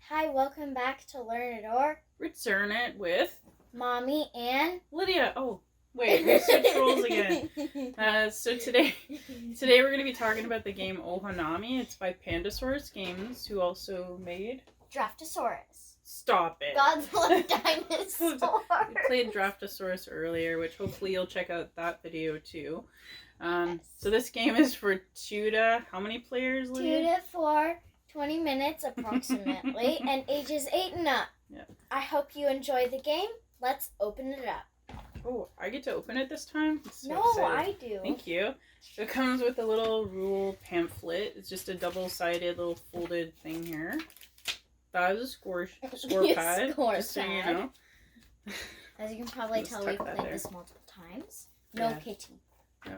Hi, welcome back to Learn It or Return It with Mommy and Lydia. Oh, wait, we switched roles again. So today we're going to be talking about the game Ohanami. It's by Pandasaurus Games, who also made Draftosaurus. Stop it. God's little dinosaur. We played Draftosaurus earlier, which hopefully you'll check out that video too. So this game is for 2 to how many players, Lydia? 2 to 4, 20 minutes approximately, and ages 8 and up. Yeah. I hope you enjoy the game. Let's open it up. Oh, I get to open it this time? No, I do. Thank you. So it comes with a little rule pamphlet. It's just a double-sided little folded thing here. That is a score pad, just so you know. As you can probably tell, we've played this multiple times. No kitty. No.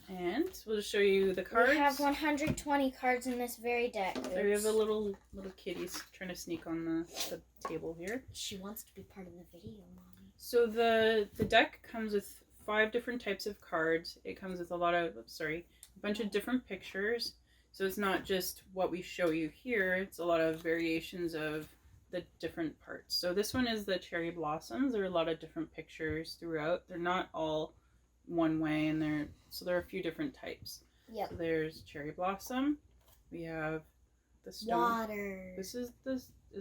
And we'll just show you the cards. We have 120 cards in this very deck. There we have a little kitty trying to sneak on the table here. She wants to be part of the video, Mommy. So the deck comes with 5 different types of cards. It comes with a bunch of different pictures. So it's not just what we show you here. It's a lot of variations of the different parts. So this one is the cherry blossoms. There are a lot of different pictures throughout. They're not all one way, and there are a few different types. Yep. So there's cherry blossom. We have the stone. Water. Is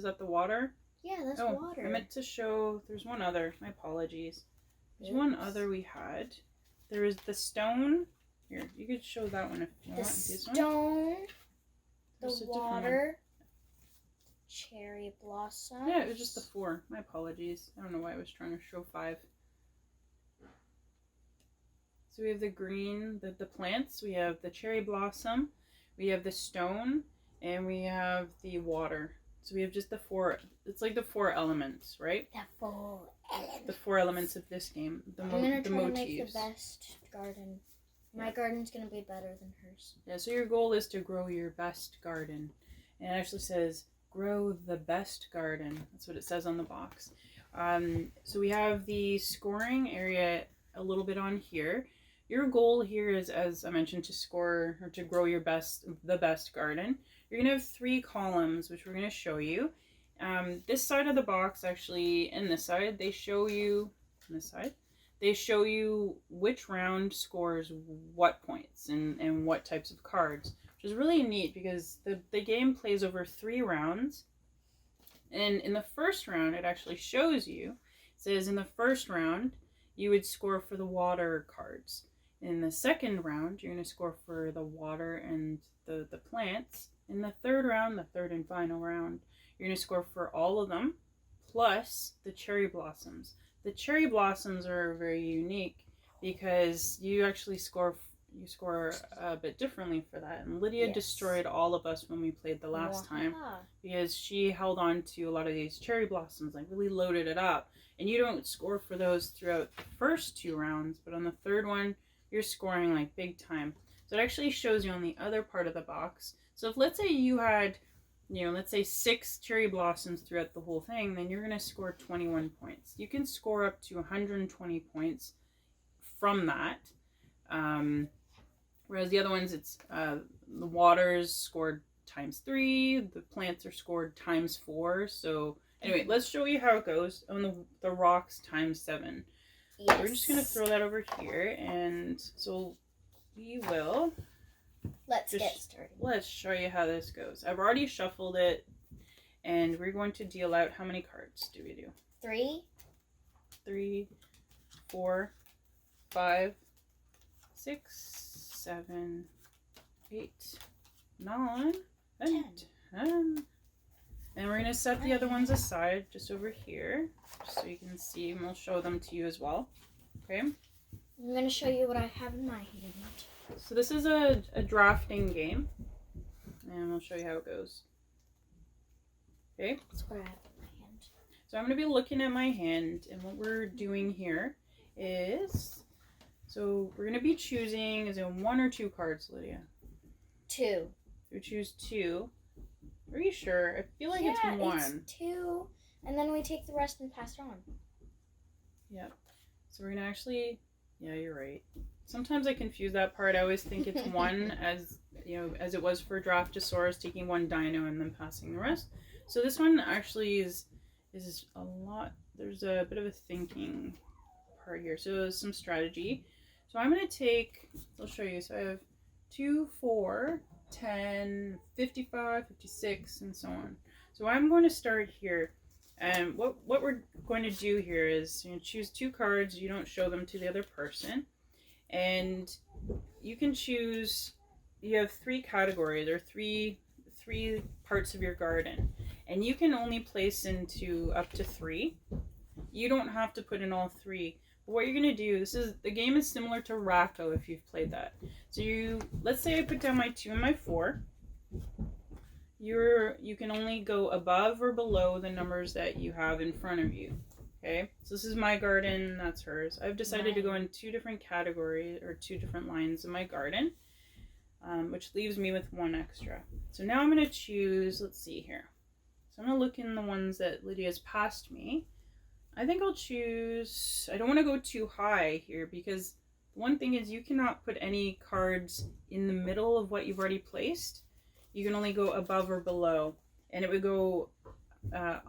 that the water? Yeah, that's water. I meant to show, there's one other. My apologies. There's one other we had. There is the stone. Here, you could show that one if you want. The stone, the water, cherry blossom. Yeah, it was just the 4. My apologies. I don't know why I was trying to show 5. So we have the green, the plants. We have the cherry blossom. We have the stone, and we have the water. So we have just the 4. It's like the 4 elements, right? The 4 elements. The 4 elements of this game. I'm gonna try to make the best garden. My garden's gonna be better than hers. Yeah. So your goal is to grow your best garden, and it actually says grow the best garden. That's what it says on the box. So we have the scoring area a little bit on here. Your goal here is, as I mentioned, to score or to grow the best garden. You're going to have 3 columns, which we're going to show you. This side of the box, actually, and this side, they show you, which round scores what points and what types of cards, which is really neat because the game plays over 3 rounds. And in the first round, it actually shows you, it says in the first round, you would score for the water cards. In the second round, you're going to score for the water and the plants. In the third round, the third and final round, you're going to score for all of them, plus the cherry blossoms. The cherry blossoms are very unique because you actually score a bit differently for that. And Lydia destroyed all of us when we played the last time because she held on to a lot of these cherry blossoms, like really loaded it up. And you don't score for those throughout the first 2 rounds, but on the third one, you're scoring like big time. So it actually shows you on the other part of the box. So if let's say you had, let's say 6 cherry blossoms throughout the whole thing, then you're going to score 21 points. You can score up to 120 points from that. Whereas the other ones, it's the water's scored times 3, the plants are scored times 4. So anyway, let's show you how it goes on the rocks times 7. Yes. We're just going to throw that over here, and so we will... Let's get started. Let's show you how this goes. I've already shuffled it, and we're going to deal out, how many cards do we do? 3. 3, 4, 5, 6, 7, 8, 9, and 10. And we're going to set the other ones aside just over here, just so you can see, and we'll show them to you as well. Okay? I'm going to show you what I have in my hand. So this is a drafting game, and we'll show you how it goes. Okay? That's what I have in my hand. So I'm going to be looking at my hand, and what we're doing here is, so we're going to be choosing, is it 1 or 2 cards, Lydia? 2. We choose 2. Are you sure? I feel like it's 1. It's 2, and then we take the rest and pass it on. Yep. So we're going to actually, Yeah, you're right. Sometimes I confuse that part. I always think it's one as, you know, as it was for Draftosaurus, taking one dino and then passing the rest. So this one actually is a lot, there's a bit of a thinking part here. So there's some strategy. So I'm going to take, I'll show you. So I have 2, 4, 10, 55, 56, and so on. So I'm going to start here. And what we're going to do here is, you know, choose 2 cards. You don't show them to the other person. And you can choose, you have 3 categories or three parts of your garden. And you can only place into up to 3. You don't have to put in all 3. But what you're going to do, the game is similar to Racco if you've played that. So let's say I put down my 2 and my 4. You can only go above or below the numbers that you have in front of you. Okay, so this is my garden, that's hers. I've decided to go in 2 different categories or 2 different lines in my garden, which leaves me with 1 extra. So now I'm going to choose, let's see here. So I'm going to look in the ones that Lydia's passed me. I think I'll choose, I don't want to go too high here because one thing is you cannot put any cards in the middle of what you've already placed. You can only go above or below, and it would go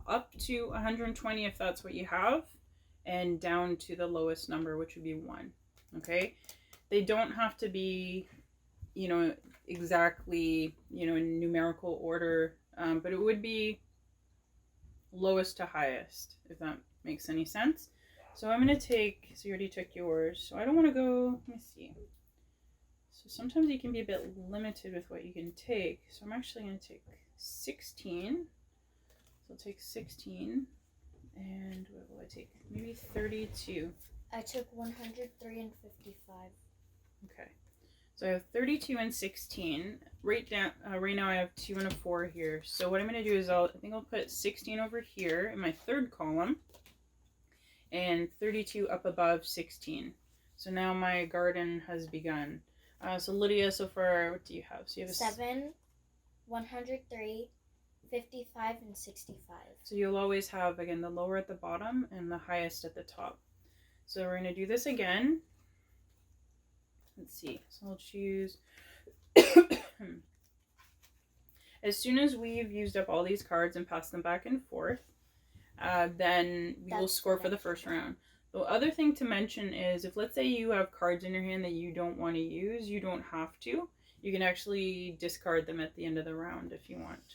up to 120 if that's what you have, and down to the lowest number, which would be 1. Okay, they don't have to be, you know, exactly, you know, in numerical order, but it would be lowest to highest, if that makes any sense. So I'm going to take, so you already took yours, so I don't want to go, let me see. So sometimes you can be a bit limited with what you can take. So I'm actually going to take 16. So I'll take 16. And what will I take? Maybe 32. I took 103 and 55. Okay. So I have 32 and 16. Right now I have 2 and a 4 here. So what I'm going to do is I think I'll put 16 over here in my 3rd column. And 32 up above 16. So now my garden has begun. So Lydia, so far, what do you have? So you have 7, 103, 55, and 65. So you'll always have, again, the lower at the bottom and the highest at the top. So we're going to do this again. Let's see. So I'll choose. As soon as we've used up all these cards and passed them back and forth, then we will score for the first round. The other thing to mention is if, let's say, you have cards in your hand that you don't want to use, you don't have to. You can actually discard them at the end of the round if you want.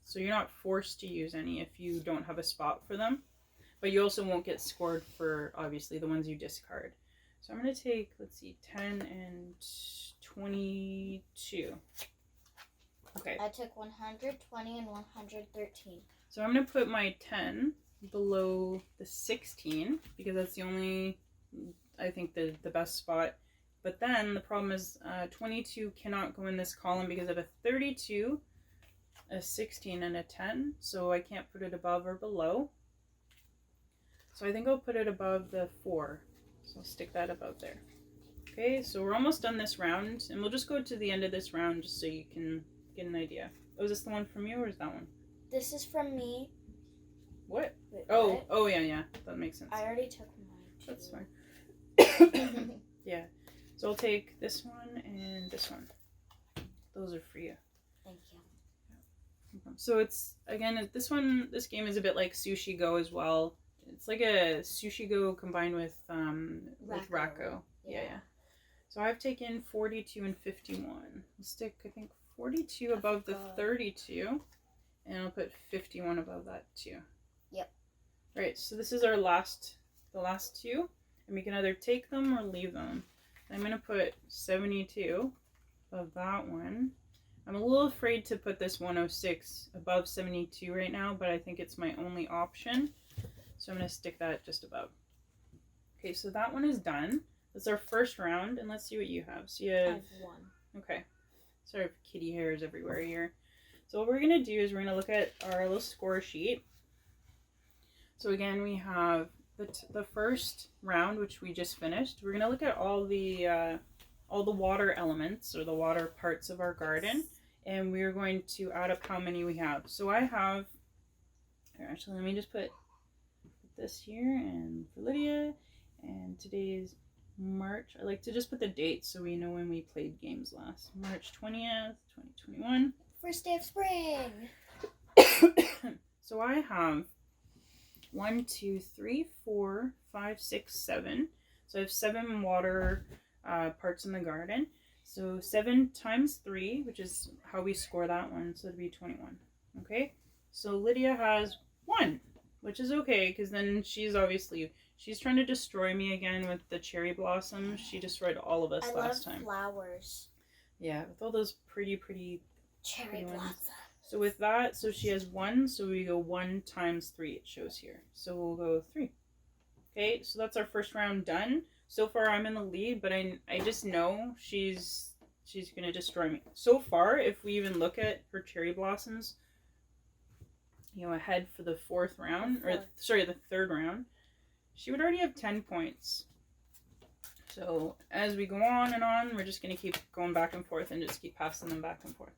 So you're not forced to use any if you don't have a spot for them. But you also won't get scored for, obviously, the ones you discard. So I'm going to take, let's see, 10 and 22. Okay. I took 120 and 113. So I'm going to put my 10 below the 16 because that's the only, I think, the best spot. But then the problem is 22 cannot go in this column because of a 32, a 16, and a 10. So I can't put it above or below. So I think I'll put it above the 4. So I'll stick that above there. Okay, so we're almost done this round. And we'll just go to the end of this round just so you can get an idea. Oh, is this the one from you or is that one? This is from me. What? Wait, oh, what? oh yeah, that makes sense. I already took mine too. That's fine. Yeah. So I'll take this one and this one. Those are for you. Thank you. So it's, again, this game is a bit like Sushi Go as well. It's like a Sushi Go combined with Racco. Yeah. So I've taken 42 and 51. I'll stick, I think, 42 above the 32. And I'll put 51 above that too. Yep. Right, so this is the last 2. And we can either take them or leave them. I'm going to put 72 above that one. I'm a little afraid to put this 106 above 72 right now, but I think it's my only option. So I'm going to stick that just above. Okay, so that one is done. That's our first round, and let's see what you have. So you have... I have 1. Okay. Sorry if kitty hairs everywhere here. So what we're going to do is we're going to look at our little score sheet. So again, we have the first round, which we just finished. We're going to look at all the water elements or the water parts of our garden, and we are going to add up how many we have. So I have, actually let me just put this here, and for Lydia, and today's March. I like to just put the date so we know when we played games last. March 20th, 2021. First day of spring. So I have 1, 2, 3, 4, 5, 6, 7. So I have 7 water parts in the garden. So 7 times 3, which is how we score that one. So it'd be 21. Okay. So Lydia has 1, which is okay because then she's trying to destroy me again with the cherry blossoms. She destroyed all of us last time. I love flowers. Yeah, with all those pretty Cherry blossoms. So with that, so she has 1, so we go 1 times 3, it shows here. So we'll go 3. Okay, so that's our first round done. So far I'm in the lead, but I just know she's going to destroy me. So far, if we even look at her cherry blossoms, you know, ahead for the 4th round, the 3rd round, she would already have 10 points. So as we go on and on, we're just going to keep going back and forth and just keep passing them back and forth.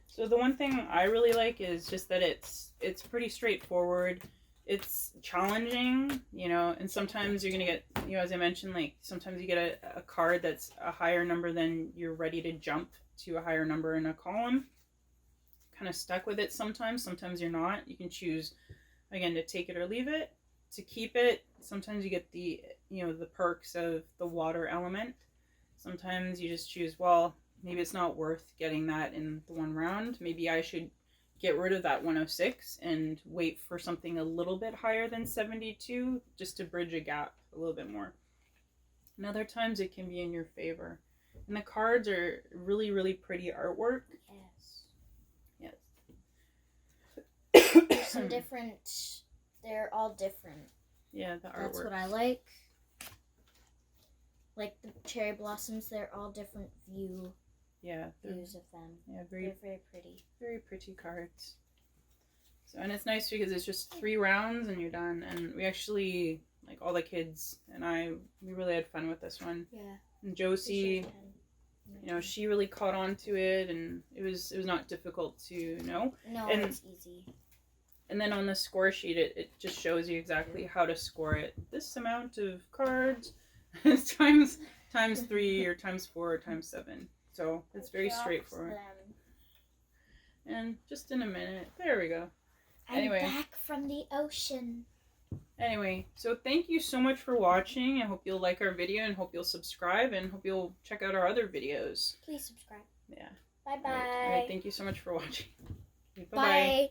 So the one thing I really like is just that it's pretty straightforward. It's challenging, you know, and sometimes you're going to get, you know, as I mentioned, like sometimes you get a card that's a higher number than you're ready to jump to a higher number in a column. Kind of stuck with it sometimes you're not. You can choose, again, to take it or leave it, to keep it. Sometimes you get the, you know, the perks of the water element. Sometimes you just choose, well, maybe it's not worth getting that in the one round. Maybe I should get rid of that 106 and wait for something a little bit higher than 72 just to bridge a gap a little bit more. And other times it can be in your favor. And the cards are really, really pretty artwork. Yes. There's some different, they're all different. Yeah, the artwork. That's what I like. Like the cherry blossoms, they're all different views of them. Yeah, they're very pretty. Very pretty cards. So, and it's nice because it's just 3 rounds and you're done. And we actually, like all the kids and we really had fun with this one. Yeah. And Josie, you know, she really caught on to it, and it was not difficult to know. No, and it's easy. And then on the score sheet, it just shows you exactly how to score it. This amount of cards times 3 or times 4 or times 7. So it's very straightforward. And just in a minute, there we go. Anyway, I'm back from the ocean. Anyway, so thank you so much for watching. I hope you'll like our video and hope you'll subscribe and hope you'll check out our other videos. Please subscribe. Yeah. Bye-bye. All right, thank you so much for watching. Bye-bye. Bye.